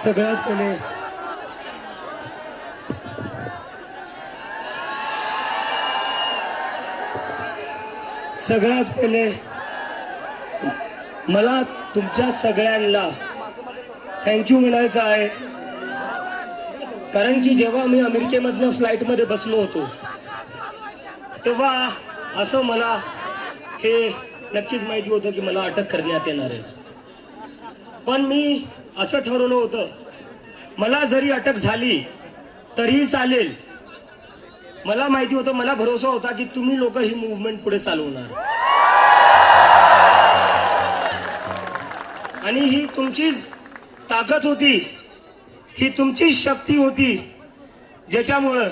सगळ्यात पहिले मला तुमच्या सगळ्यांना थँक्यू म्हणायचं आहे, कारण की जेव्हा मी अमेरिकेमधनं फ्लाईटमध्ये बसलो होतो तेव्हा असं मला हे नक्कीच माहिती होतं की मला अटक करण्यात येणार आहे. पण मी असं ठरवलं होतं, मला जरी अटक झाली तरीही चालेल. मला माहिती होतं, मला भरोसा होता की तुम्ही लोक ही मूव्हमेंट पुढे चालवणार आणि ही तुमचीच ताकद होती, ही तुमची शक्ती होती, ज्याच्यामुळं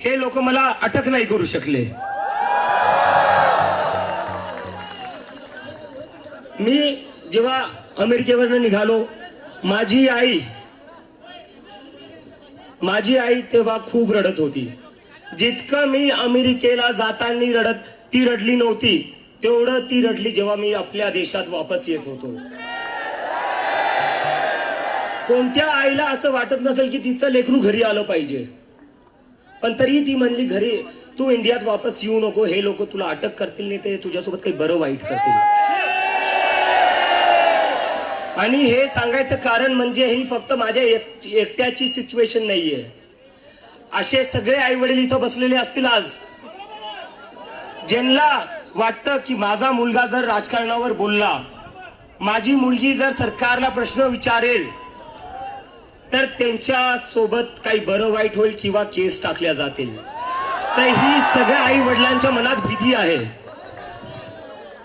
हे लोक मला अटक नाही करू शकले. मी जेव्हा अमेरिकेवरनं निघालो, माझी आई तेव्हा खूप रडत होती. जितकं मी अमेरिकेला जाताना ती रडली नव्हती, तेवढं ती रडली जेव्हा मी आपल्या देशात वापस येत होतो. कोणत्या आईला असं वाटत नसेल की तिचं लेकरू घरी आलं पाहिजे, पण तरी ती म्हणली, घरी तू इंडियात वापस येऊ नको, हे लोक तुला अटक करतील, नाही ते तुझ्यासोबत काही बरं वाईट करतील. आणि हे सांगायचं कारण म्हणजे ही फक्त माझ्या एकट्याची सिच्युएशन नाहीये. असे सगळे आई वडील इथं बसलेले असतील आज, ज्यांना वाटतं की माझा मुलगा जर राजकारणावर बोलला, माझी मुलगी जर सरकारला प्रश्न विचारेल, तर त्यांच्या सोबत काही बरं वाईट होईल किंवा केस टाकल्या जातील. तर ही सगळ्या आई वडिलांच्या मनात भीती आहे.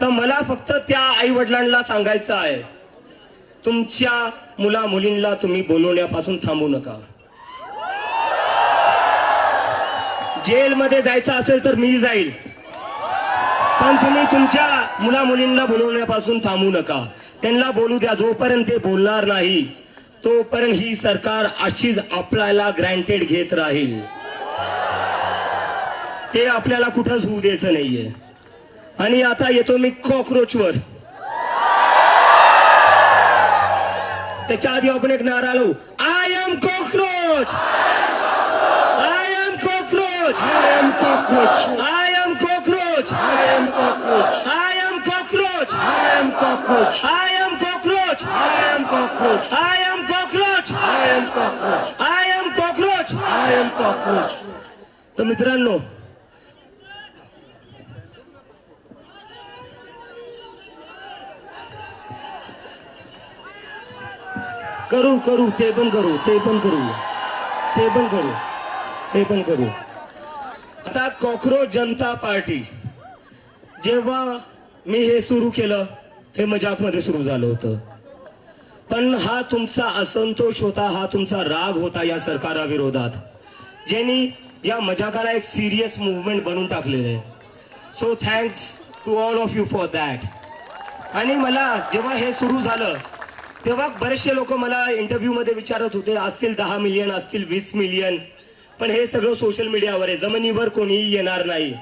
तर मला फक्त त्या आई वडिलांना सांगायचं आहे, तुमच्या मुला मुलींना तुम्ही बोलवण्यापासून थांबू नका. जेलमध्ये जायचं असेल तर मी जाईल, पण तुम्ही तुमच्या मुला मुलींना बोलवण्यापासून थांबू नका. त्यांना बोलू द्या. जोपर्यंत ते बोलणार नाही तोपर्यंत ही सरकार अशीच आपल्याला ग्रँटेड घेत राहील. ते आपल्याला कुठंच होऊ द्यायचं नाहीये. आणि आता येतो मी कॉकरोचवर. त्याच्या आधी आपण एक नारा लावू, I am cockroach, I am cockroach, I am cockroach, I am cockroach, I am cockroach, I am cockroach, I am cockroach, I am cockroach, I am cockroach, I am cockroach, I am cockroach, I am cockroach, I am cockroach. तर मित्रांनो, करू ते पण करू. आता cockroach जनता party, जेव्हा मी हे सुरू केलं, हे मजाकमध्ये सुरू झालं होतं, पण हा तुमचा असंतोष होता, हा तुमचा राग होता या सरकाराविरोधात, ज्यांनी या मजाकाला एक सिरियस मूव्हमेंट बनवून टाकलेलं आहे. So thanks to all of you for that. आणि मला जेव्हा हे सुरू झालं तेव्हा बरेचसे लोक मला इंटरव्ह्यूमध्ये विचारत होते, असतील 10 मिलियन, असतील 20 मिलियन, पण हे सगळं सोशल मीडियावर आहे, जमिनीवर कोणीही येणार नाही.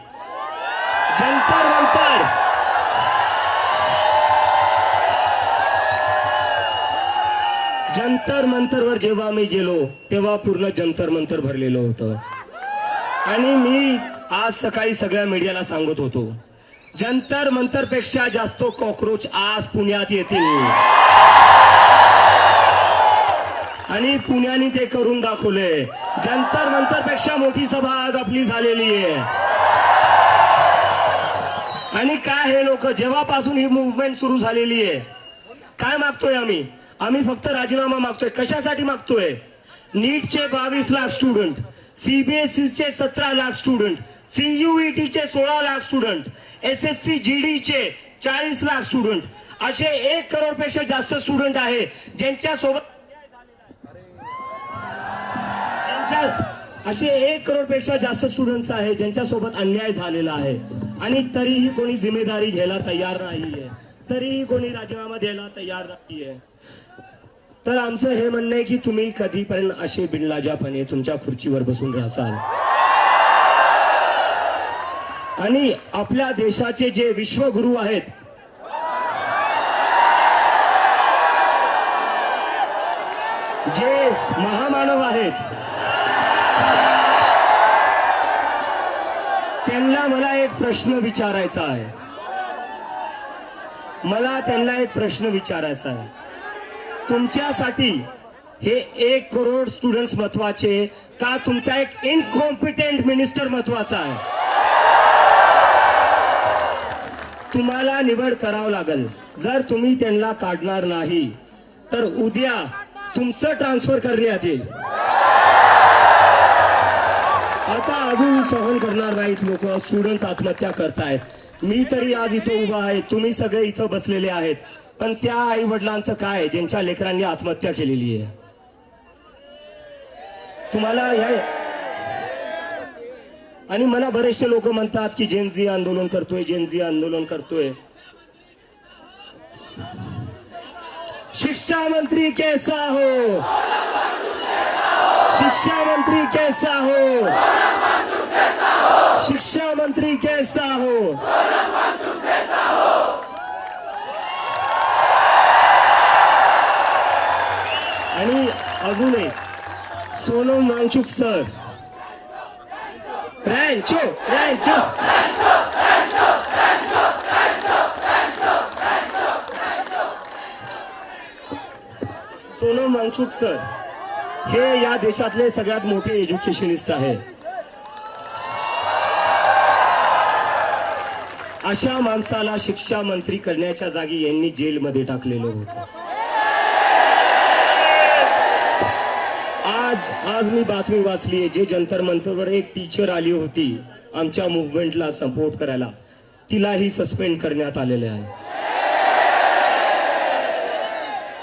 जंतर मंतरवर जेव्हा मी गेलो तेव्हा पूर्ण जंतर मंतर भरलेलं होतं. आणि मी आज सकाळी सगळ्या मीडियाला सांगत होतो, जंतर मंतरपेक्षा जास्त कॉकरोच आज पुण्यात येतील. आणि पुण्याने ते करून दाखवले. जंतर मंतर पेक्षा मोठी सभा आज आपली झालेली आहे. आणि काय हे लोक, जेव्हापासून ही मूव्हमेंट सुरू झालेली आहे, काय मागतोय आम्ही फक्त राजीनामा मागतोय. कशासाठी मागतोय? नीटचे 22 लाख स्टुडंट, सीबीएसईचे 17 लाख स्टुडंट, सीयूईटीचे 16 लाख स्टुडंट, एसएससी जीडीचे 40 लाख स्टुडंट, असे 1 करोड पेक्षा जास्त स्टुडंट आहे ज्यांच्यासोबत असे 1 करोड पेक्षा जास्त स्टुडंट्स आहेत ज्यांच्यासोबत अन्याय झालेला आहे. आणि तरीही कोणी जिम्मेदारी घ्यायला तयार नाहीये, तरीही कोणी राजीनामा द्यायला तयार नाहीये. तर आमचं हे म्हणणं आहे की तुम्ही कधीपर्यंत असे बिनलाजापणे तुमच्या खुर्चीवर बसून राहाल. आणि आपल्या देशाचे जे विश्वगुरू आहेत, जे महामानव आहेत त्यांना मला एक प्रश्न विचारायचा आहे. त्यांना एक प्रश्न विचारायचा आहे. तुमच्यासाठी हे 1 करोड स्टुडंट्स महत्वाचे का तुमचा एक इनकॉम्पिटेंट मिनिस्टर महत्वाचा आहे? तुम्हाला निवड करावं लागेल. जर तुम्ही त्यांना काढणार नाही तर उद्या तुमचं ट्रान्सफर करण्यात येईल. आता अजून सहन करणार नाहीत लोक. स्टुडंट्स आत्महत्या करतायत. मी तरी आज इथं उभा आहे, तुम्ही सगळे इथं बसलेले आहेत, पण त्या आई वडिलांचं काय ज्यांच्या लेकरांनी आत्महत्या केलेली आहे? तुम्हाला आणि मला बरेचसे लोक म्हणतात की जेनझी आंदोलन करतोय, जेनझी आंदोलन करतोय. शिक्षा मंत्री कैसा हो, शिक्षा मंत्री कैसा हो, शिक्षा मंत्री कैसा हो. आणि अजून एक सोनम वांगचुक सर, रँचो रँचो सोनम वांगचुक सर हे या देशातले सगळ्यात मोठे एज्युकेशनिस्ट आहे. अशा माणसाला शिक्षा मंत्री करण्याच्या जागी यांनी जेलमध्ये टाकलेलं होतं. आज मी बातमी वाचली आहे, जे जंतर मंतरवर एक टीचर आली होती आमच्या मुवमेंटला सपोर्ट करायला, तिलाही सस्पेंड करण्यात आलेले आहे.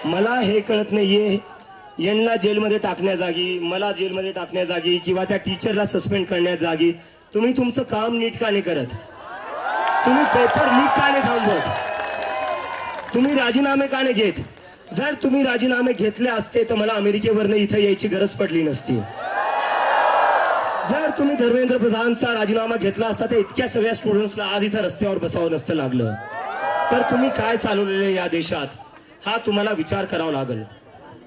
मला हे कळत नाहीये, यांना जेलमध्ये टाकण्याजागी, मला जेलमध्ये टाकण्याजागी किंवा त्या टीचरला सस्पेंड करण्याजागी तुम्ही तुमचं काम नीट का नाही करत? तुम्ही पेपर लीक का नाही थांबवत? तुम्ही राजीनामे का नाही घेत? जर तुम्ही राजीनामे घेतले असते तर मला अमेरिकेवरनं इथं यायची गरज पडली नसती. जर तुम्ही धर्मेंद्र प्रधानचा राजीनामा घेतला असता तर इतक्या सगळ्या स्टुडंट्सला आज इथं रस्त्यावर बसावं नसतं लागलं. तर तुम्ही काय चालवलेले या देशात हा तुम्हाला विचार करावा लागेल.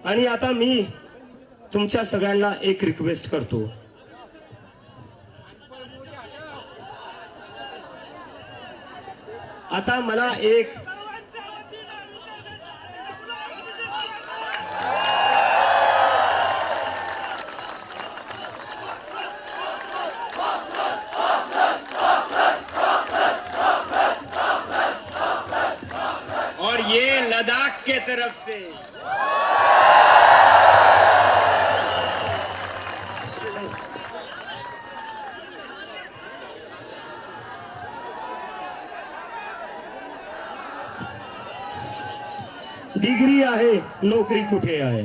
आणि आता मी तुमच्या सगळ्यांना एक रिक्वेस्ट करतो. आता मला एक और ये लद्दाख के तरफ से डिग्री आहे, नोकरी कुठे आहे?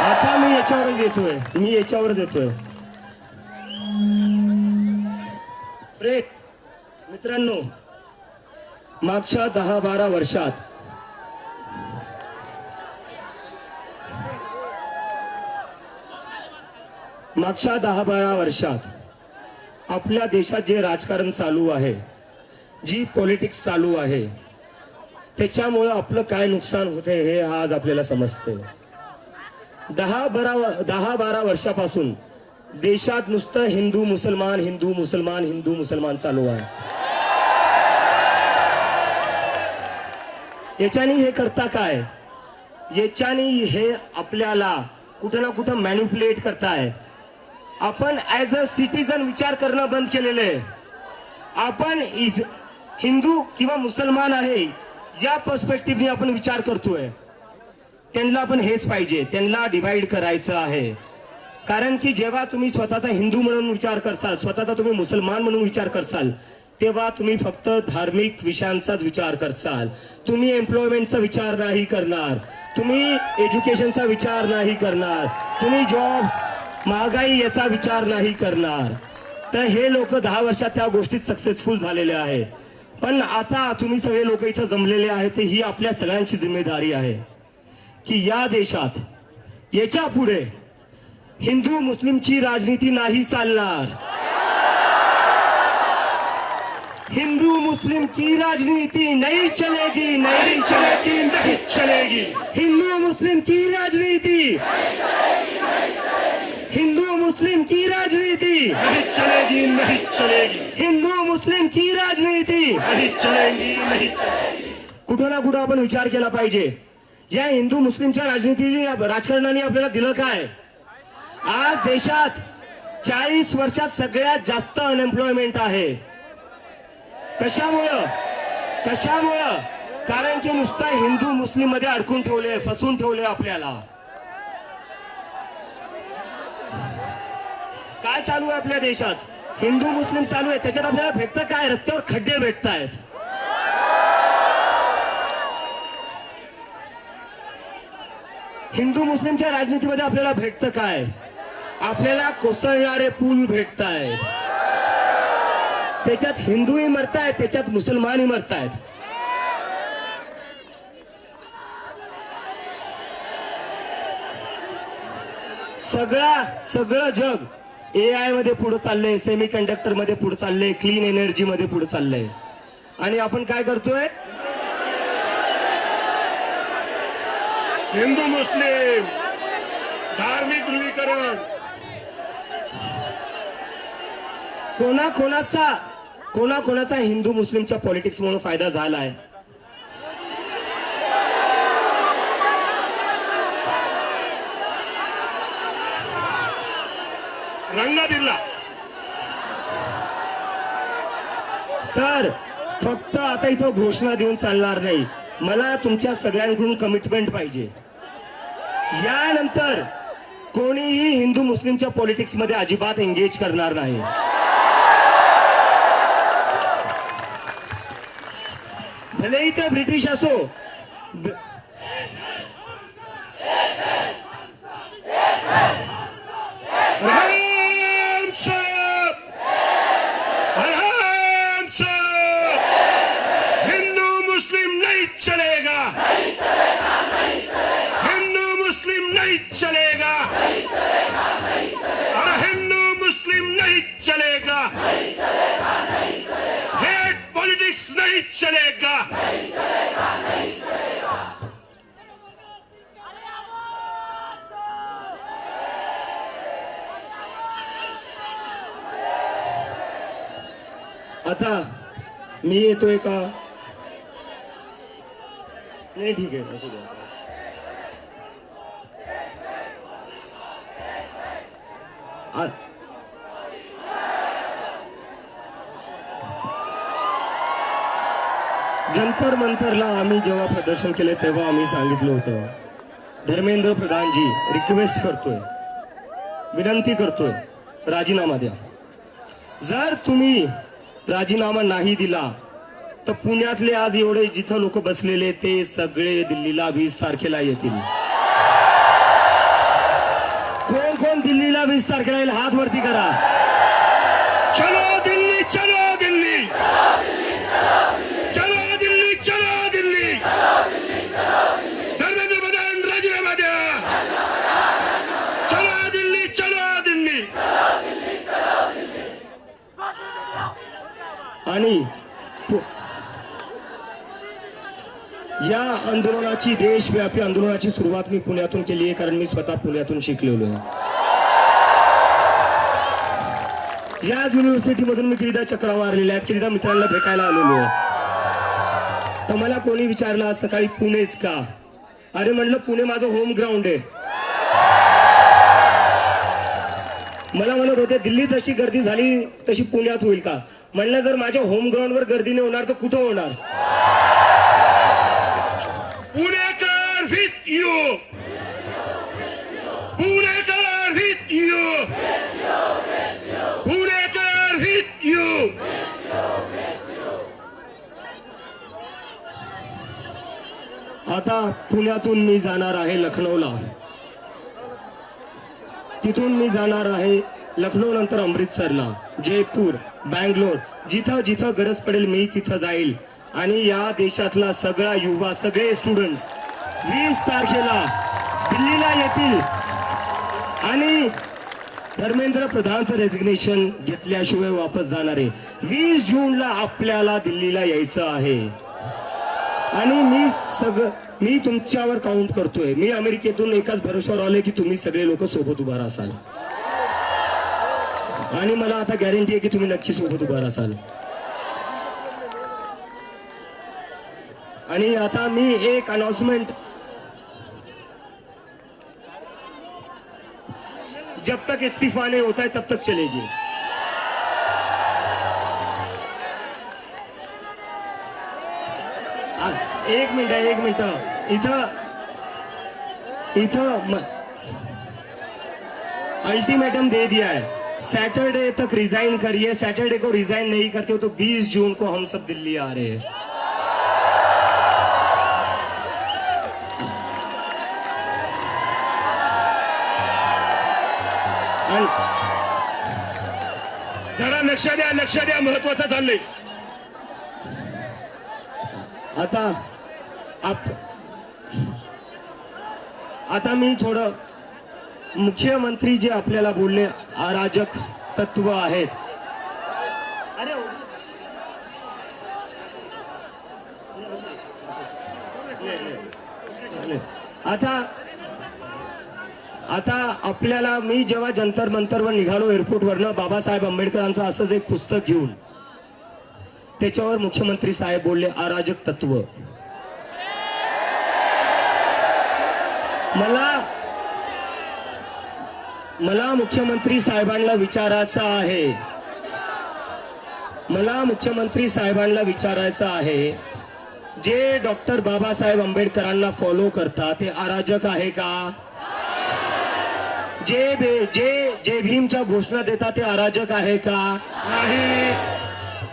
आता मी याच्यावरच येतोय. मित्रांनो, मागच्या 10-12 वर्षात आपल्या देशात जे राजकारण चालू आहे, जी पॉलिटिक्स चालू आहे, त्याच्यामुळं आपलं काय नुकसान होते हे आज आपल्याला समजते. 10-12 वर्षापासून देशात नुसतं हिंदू मुसलमान चालू आहे. याच्यानी हे करता काय? याच्यानी हे आपल्याला कुठं ना कुठं मॅन्युप्युलेट करताय. आपण ॲज अ सिटीजन विचार करणं बंद केलेलं आहे. आपण हिंदू किंवा मुसलमान आहे या पर्स्पेक्टिव्हने आपण विचार करतोय. त्यांना पण हेच पाहिजे, त्यांना डिवाइड करायचं आहे. कारण की जेव्हा तुम्ही स्वतःचा हिंदू म्हणून विचार करसाल, स्वतःचा तुम्ही मुसलमान म्हणून विचार करसाल, तेव्हा तुम्ही फक्त धार्मिक विषयांचाच विचार करसाल. तुम्ही एम्प्लॉयमेंटचा विचार नाही करणार, तुम्ही एज्युकेशनचा विचार नाही करणार, तुम्ही जॉब्स, महागाई याचा विचार नाही करणार. तर हे लोक 10 वर्षात त्या गोष्टीत सक्सेसफुल झालेले आहे. पण आता तुम्ही सगळे लोक इथं जमलेले आहेत, ही आपल्या सगळ्यांची जिम्मेदारी आहे की या देशात याच्या पुढे हिंदू मुस्लिमची राजनीती नाही चालणार. हिंदू मुस्लिम की राजनीति नहीं चलेगी, नहीं चलेगी, नहीं चलेगी। हिंदू मुस्लिम की राजनीति, हिंदू मुस्लिम की राजनीति नहीं चलेगी, नहीं चलेगी, हिंदू मुस्लिम की राजनीति नहीं चलेगी, नहीं चलेगी। कुठं ना कुठं आपण विचार केला पाहिजे, या हिंदू मुस्लिमच्या राजकारणाने आपल्याला दिलं काय? आज देशात 40 वर्षात सगळ्यात जास्त अनएम्प्लॉयमेंट आहे. कशामुळं? कारण की नुसतं हिंदू मुस्लिम मध्ये अडकून ठेवले, फसून ठेवले आपल्याला. काय चालू आहे आपल्या देशात? हिंदू मुस्लिम चालू आहे, त्याच्यात आपल्याला भेटतं काय? रस्त्यावर खड्डे भेटतायत. हिंदू मुस्लिमच्या राजनीतीमध्ये आपल्याला भेटतं काय? आपल्याला कोसळणारे पूल भेटतायत. त्याच्यात हिंदूही मरतायत, त्याच्यात मुसलमानही मरतायत. सगळं जग AI मध्ये पुढे चाललंय, सेमी कंडक्टर मध्ये पुढे चाललंय, क्लीन एनर्जी मध्ये पुढे चाललंय. आणि आपण काय करतोय? हिंदू मुस्लिम धार्मिक ध्रुवीकरण, कोणाचा हिंदू मुस्लिमच्या पॉलिटिक्स म्हणून फायदा झालाय? रंगा बिरला. तर फक्त आता इथं घोषणा देऊन चालणार नाही. मला तुमच्या सगळ्यांकडून कमिटमेंट पाहिजे. यानंतर कोणीही हिंदू मुस्लिमच्या पॉलिटिक्स मध्ये अजिबात एंगेज करणार नाही. भलेही ते ब्रिटिश असो, हिंदू मुस्लिम नहीं चलेगा, हिंदू मुस्लिम नहीं चलेगा, अरे हिंदू मुस्लिम नहीं चलेगा, हेट पॉलिटिक्स नहीं चलेगा. आता मी येतोय का? नाही, ठीक आहे, असू द्या. जंतर मंतरला आम्ही जेव्हा प्रदर्शन केले तेव्हा आम्ही सांगितलं होतं, धर्मेंद्र प्रधानजी रिक्वेस्ट करतोय, विनंती करतोय, राजीनामा द्या. जर तुम्ही राजीनामा नाही दिला तर पुण्यातले आज एवढे जिथं लोक बसलेले ते सगळे दिल्लीला 20 तारखेला येतील. कोण दिल्लीला 20 तारखेला येईल? हात वरती करा. चलो दिल्ली, चलो दिल्ली, चलो दिल्ली, चलो दिल्ली. धर्मेंद्र प्रधान राजीनामा द्या. चलो दिल्ली, चलो दिल्ली. आणि या आंदोलनाची, देशव्यापी आंदोलनाची सुरुवात मी पुण्यातून केली आहे, कारण मी स्वतः पुण्यातून शिकलेलो आहे. याच युनिव्हर्सिटीमधून मी कितीदा चक्रा मारलेल्या आहेत, कितीदा मित्रांना भेटायला आलेलो आहे. तर मला कोणी विचारलं आज सकाळी पुणेच का? अरे म्हणलं पुणे माझं होम ग्राउंड आहे. मला म्हणत होते दिल्लीत जशी गर्दी झाली तशी पुण्यात होईल का? म्हणलं जर माझ्या होम ग्राउंडवर गर्दी नाही होणार तर कुठं होणार? Punekar with you, Punekar with you, Punekar with you. आता पुण्यातून मी जाणार आहे लखनौला, तिथून मी जाणार आहे लखनौ नंतर अमृतसरला, जयपूर, बँगलोर, जिथं जिथं गरज पडेल मी तिथं जाईल. आणि या देशातला सगळा युवा, सगळे स्टुडंट्स 20 तारखेला दिल्लीला येतील. आणि धर्मेंद्र प्रधानचं रेजिग्नेशन घेतल्याशिवाय वापस जाणार आहे. 20 जूनला आपल्याला दिल्लीला यायचं आहे आणि मी तुमच्यावर काउंट करतोय. मी अमेरिकेतून एकाच भरोश्यावर आलोय की तुम्ही सगळे लोक सोबत उभा राहाल आणि मला आता गॅरंटी आहे की तुम्ही नक्की सोबत उभा राहाल. आणि आता मी एक अनाउंसमेंट, जब तक इस्तीफा नहीं होता है तब तक चलेगी. एक मिनट इथं अल्टीमेटम दे दिया है. सैटरडे तक रिजाइन करिए. सैटरडे को रिजाइन नहीं करते हो तो 20 जून को हम सब दिल्ली आ रहे हैं. जरा लक्ष द्या महत्वाचं चाललंय. आता मी थोडं मुख्यमंत्री जे आपल्याला बोलले अराजक तत्व आहेत. आता आपल्याला मी जेव्हा जंतर मंतरवर निघालो एअरपोर्टवरनं बाबासाहेब आंबेडकरांचं असंच एक पुस्तक घेऊन, त्याच्यावर मुख्यमंत्री साहेब बोलले अराजक तत्व. मला मुख्यमंत्री साहेबांना विचारायचं आहे, जे डॉक्टर बाबासाहेब आंबेडकरांना फॉलो करतात ते अराजक आहे का? जे भीमच्या घोषणा देतात ते अराजक आहे का? नाही.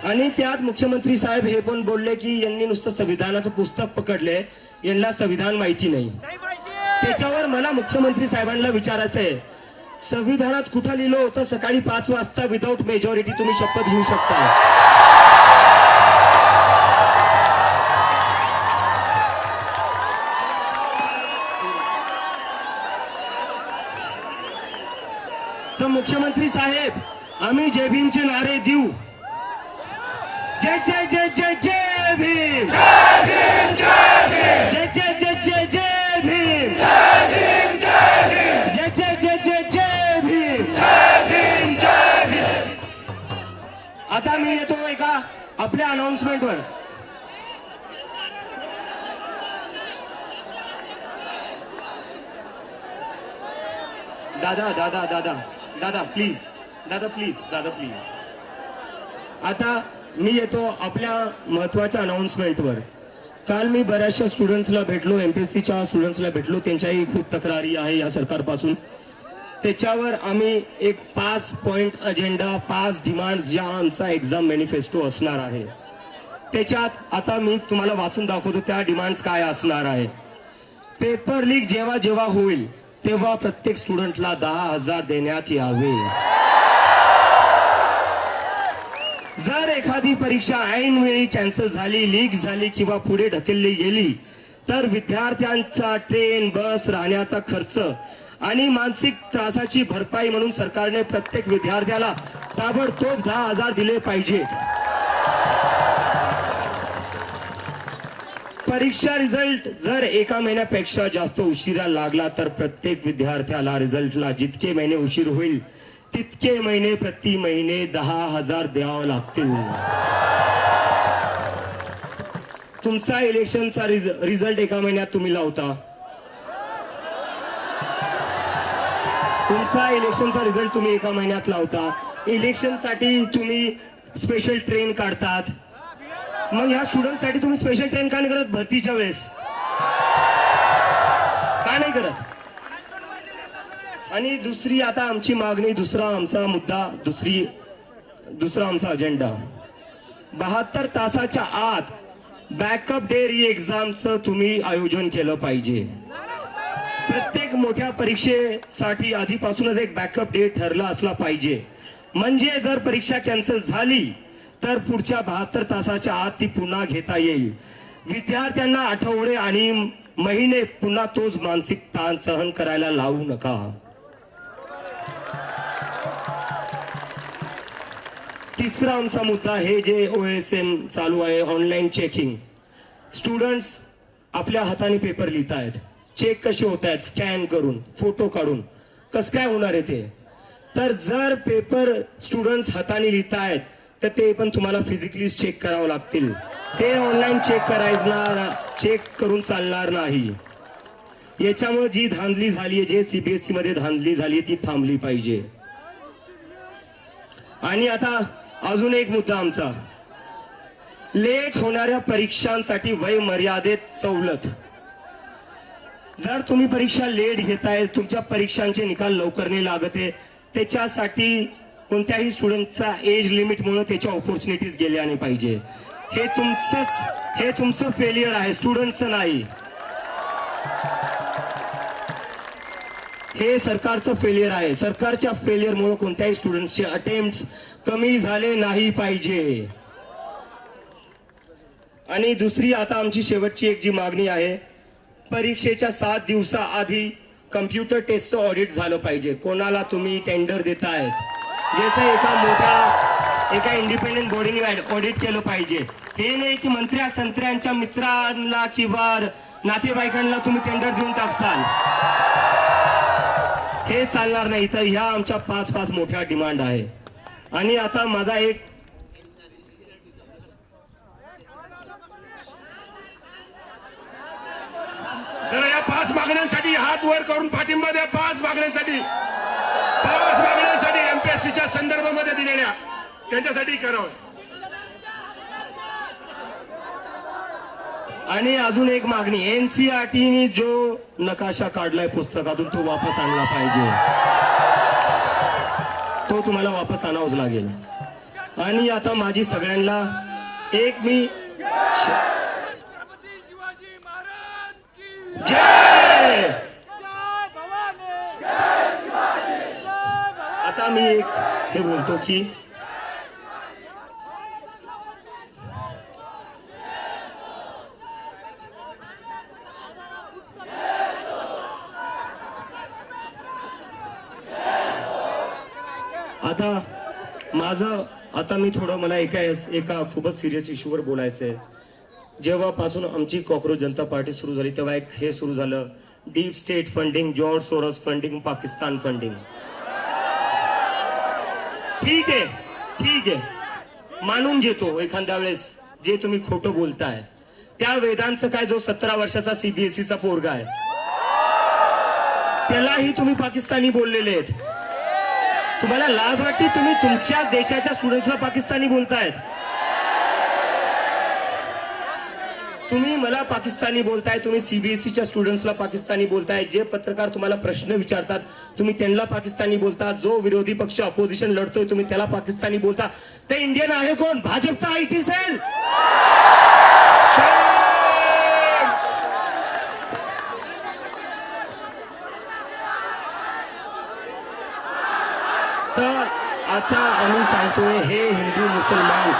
आणि त्यात मुख्यमंत्री साहेब हे पण बोलले की यांनी नुसतं संविधानाचं पुस्तक पकडले, यांना संविधान माहिती नाही. त्याच्यावर मला मुख्यमंत्री साहेबांना विचारायचं आहे, संविधानात कुठं लिहिलं होतं सकाळी 5 वाजता विदाऊट मेजॉरिटी तुम्ही शपथ घेऊ शकता? तर मुख्यमंत्री साहेब, आम्ही जय भीमचे नारे देऊ. जय जय जय जय जय भीम, जय भीम, जय भीम, जय जय जय जय जय भीम, जय भीम, जय भीम, जय जय जय जय जय भीम, जय भीम, जय भीम. आता मी येतो एका आपल्या अनाउन्समेंटवर. दादा प्लीज. आता मी येतो आपल्या महत्वाच्या अनाउन्समेंटवर. काल मी बऱ्याचशा स्टुडंट्सला भेटलो, MPSCच्या स्टुडंट्सला भेटलो. त्यांच्याही खूप तक्रारी आहे या सरकारपासून. त्याच्यावर आम्ही एक 5 पॉइंट अजेंडा, 5 डिमांड ज्या आमचा एक्झाम मॅनिफेस्टो असणार आहे, त्याच्यात आता मी तुम्हाला वाचून दाखवतो त्या डिमांड्स काय असणार आहे. पेपर लीक जेव्हा होईल तेव्हा प्रत्येक स्टुडंटला 10,000 देण्यात यावे. जर एखादी परीक्षा ऐन वेळी कॅन्सल झाली, लीक झाली किंवा पुढे ढकलली गेली तर विद्यार्थ्यांचा ट्रेन, बस, राहण्याचा खर्च आणि मानसिक त्रासाची भरपाई म्हणून सरकारने प्रत्येक विद्यार्थ्याला ताबडतोब 10,000 दिले पाहिजेत. परीक्षा रिझल्ट जर 1 महिन्यापेक्षा जास्त उशिरा लागला तर प्रत्येक विद्यार्थ्याला रिझल्टला जितके महिने उशीर होईल तितके महिने प्रति महिने 10,000 द्यावे लागतील. तुमचा इलेक्शनचा रिझल्ट 1 महिन्यात तुम्ही लावता. तुमचा इलेक्शनचा रिझल्ट तुम्ही 1 महिन्यात लावता. इलेक्शनसाठी तुम्ही स्पेशल ट्रेन काढतात. मग ह्या स्टुडंटसाठी तुम्ही स्पेशल ट्रेन का नाही करत? भरतीच्या वेळेस का नाही करत? आणि दुसरी आता आमची मागणी, दुसरा आमचा मुद्दा, दुसरा आमचा अजेंडा, 72 तासाच्या आत बॅकअप डे री एक्झामचं तुम्ही आयोजन केलं पाहिजे. प्रत्येक मोठ्या परीक्षेसाठी आधीपासूनच एक बॅकअप डे ठरला असला पाहिजे. म्हणजे जर परीक्षा कॅन्सल झाली तर पुढच्या 72 तासाच्या आत ती पुन्हा घेता येईल. विद्यार्थ्यांना आठवडे आणि महिने पुन्हा तोच मानसिक ताण सहन करायला लावू नका. तिसरा आमचा मुद्दा हे जे OSM चालू आहे, ऑनलाईन चेकिंग. स्टुडंट्स आपल्या हाताने पेपर लिहित आहेत, चेक कसे होत आहेत, स्कॅन करून फोटो काढून. कसं काय होणार आहे ते? तर जर पेपर स्टुडंट्स हाताने लिहित आहेत तर ते पण तुम्हाला फिजिकली चेक करावं लागतील. ते ऑनलाईन चेक करून चालणार नाही. याच्यामुळे जी धांदली झाली आहे, जे CBSE मध्ये धांदली झाली ती थांबली पाहिजे. आणि आता अजून एक मुद्दा आमचा, लेट होणाऱ्या परीक्षांसाठी वय मर्यादेत सवलत. जर तुम्ही परीक्षा लेट घेताय, तुमच्या परीक्षांचे निकाल लवकर नाही लागत आहे, त्याच्यासाठी कोणत्याही स्टुडंटचा एज लिमिटमुळे त्याच्या ऑपॉर्च्युनिटीज गेल्या नाही पाहिजे. हे तुमचं फेलियर आहे, स्टुडंटचं नाही. हे सरकारचं फेलियर आहे. सरकारच्या फेलियरमुळे कोणत्याही स्टुडंटचे अटेम्प्ट कमी झाले नाही पाहिजे. आणि दुसरी आता आमची शेवटची एक जी मागणी आहे, परीक्षेच्या 7 दिवसाआधी कम्प्युटर टेस्टचं ऑडिट झालं पाहिजे. कोणाला तुम्ही टेंडर देतायत, जसं एका इंडिपेंडेंट बॉडीने ऑडिट केलं पाहिजे. हे नाही की मंत्र्या संत्र्यांच्या मित्रांना किंवा नातेवाईकांना तुम्ही टेंडर देऊन टाकसाल, हे चालणार नाही. तर ह्या आमच्या 5 मोठ्या डिमांड आहे. आणि आता माझा एक जरा या 5 मागण्यांसाठी हात वर करून पाठिंबा द्या. 5 मागण्यांसाठी MPSCच्या संदर्भामध्ये दिलेल्या त्यांच्यासाठी करावं. आणि अजून एक मागणी, NCERTने जो नकाशा काढलाय पुस्तकातून तो वापस आणला पाहिजे. तो तुम्हाला वापस आणावाच लागेल. आणि आता माझी सगळ्यांना एक मी जय, आता मी एक हे बोलतो की आता मी थोडं मला एका खूपच सिरियस इश्यूवर बोलायचं आहे. जेव्हापासून आमची कॉकरोच जनता पार्टी सुरू झाली तेव्हा एक हे सुरू झालं, deep state funding, George Soros funding, Pakistan funding. ठीक आहे, मानून घेतो एखाद्या वेळेस जे तुम्ही खोटं बोलताय. त्या वेदांचं काय, जो 17 वर्षाचा CBSEचा पोरगा आहे, त्यालाही तुम्ही पाकिस्तानी बोललेले आहेत. तुम्हाला लाज वाटते? तुम्ही तुमच्या देशाच्या स्टुडंट्सला पाकिस्तानी बोलतायत. तुम्ही मला पाकिस्तानी बोलताय, तुम्ही CBSEच्या स्टुडंट्सला पाकिस्तानी बोलताय. जे पत्रकार तुम्हाला प्रश्न विचारतात तुम्ही त्यांना पाकिस्तानी बोलता. जो विरोधी पक्ष अपोजिशन लढतोय तुम्ही त्याला पाकिस्तानी बोलता. ते इंडियन आहे कोण? भाजपचा IT सेल. तर आता आम्ही सांगतोय, हे हिंदू मुसलमान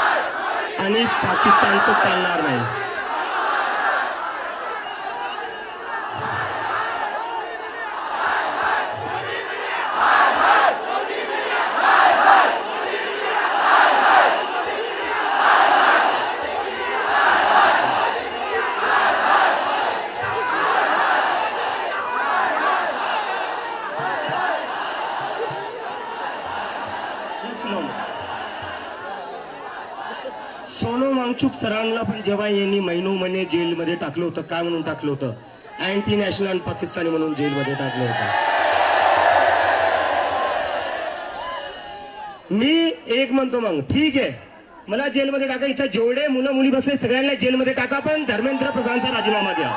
आणि पाकिस्तानचं चालणार नाही. सोनम वांगचुक सरांना पण जेव्हा यांनी महिने जेलमध्ये टाकलं होतं, काय म्हणून टाकलं होतं? अँटी नॅशनल आणि पाकिस्तानी म्हणून जेलमध्ये टाकलं होतं. मी एक म्हणतो, मग ठीक आहे, मला जेलमध्ये टाका. इथं जेवढे मुलं मुली बसले सगळ्यांना जेलमध्ये टाका, पण धर्मेंद्र प्रधानचा राजीनामा द्या.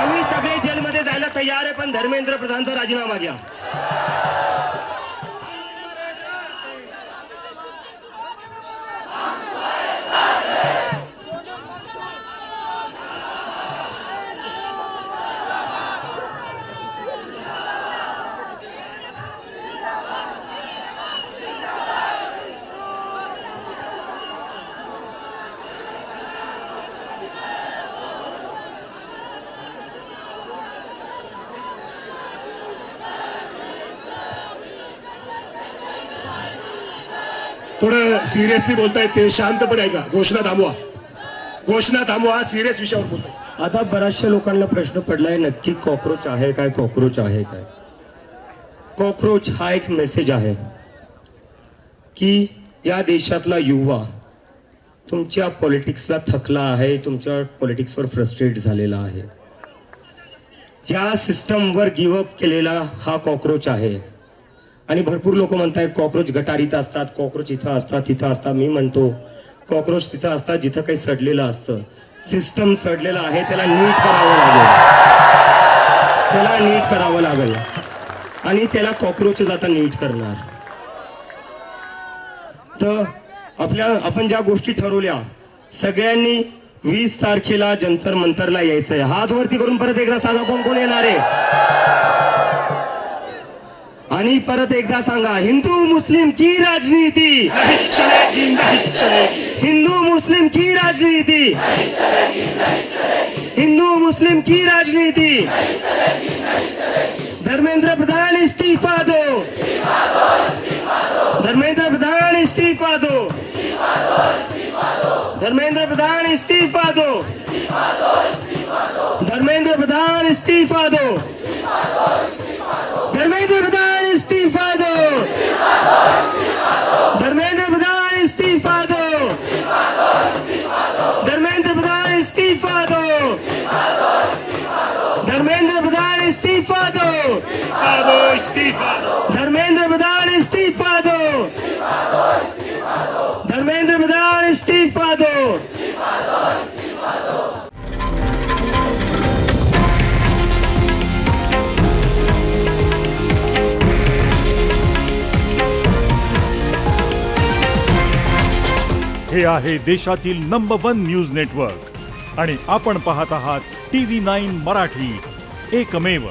आम्ही सगळे जेलमध्ये जायला तयार आहे, पण धर्मेंद्र प्रधानचा राजीनामा द्या. थोडं सिरियसली बोलताय ते शांतपणे ऐका. घोषणा थांबवा, घोषणा थांबवा. सिरियस विषयावर बोलतोय. आता बऱ्याचशा लोकांना प्रश्न पडलाय नक्की कॉक्रोच आहे काय, कॉक्रोच आहे काय. कॉक्रोच हा एक मेसेज आहे की या देशातला युवा तुमच्या पॉलिटिक्सला थकला आहे, तुमच्या पॉलिटिक्सवर फ्रस्ट्रेट झालेला आहे. या सिस्टमवर गिवअप केलेला हा कॉक्रोच आहे. आणि भरपूर लोक म्हणतायत कॉक्रोच गटारीत असतात, कॉक्रोच इथं असतात तिथं असतात. मी म्हणतो कॉक्रोच तिथं असतात जिथं काही सडलेलं असतं. सिस्टम सडलेलं आहे, त्याला नीट करावं लागेल, त्याला नीट करावं लागेल आणि त्याला कॉक्रोचेस आता नीट करणार. तर आपण ज्या गोष्टी ठरवल्या सगळ्यांनी 20 तारखेला जंतर मंतरला यायचंय. हात वरती करून परत एकदा सांगा कोण कोण येणार आहे. आणि परत एकदा सांगा, हिंदू मुस्लिम की राजनीति नहीं चलेगी, नहीं चलेगी. हिंदू मुस्लिम की राजनीति, हिंदू मुस्लिम की राजनीति. धर्मेंद्र प्रधान इस्तीफा दो, धर्मेंद्र प्रधान इस्तीफा दो, धर्मेंद्र प्रधान इस्तीफा दो, धर्मेंद्र प्रधान इस्तीफा दो, धर्मेंद्र प्रधान इस्तीफा दो, धर्मेंद्र प्रधान इस्तीफा दो, धर्मेंद्र प्रधान इस्तीफा दो, धर्मेंद्र प्रधान इस्तीफा दो, इस्तीफा दो. धर्मेंद्र प्रधान इस्तीफा दो, धर्मेंद्र प्रधान इस्तीफा दो. हे आहे देशातील नंबर 1 न्यूज नेटवर्क आणि आपण पाहत आहात TV9 मराठी, एकमेव.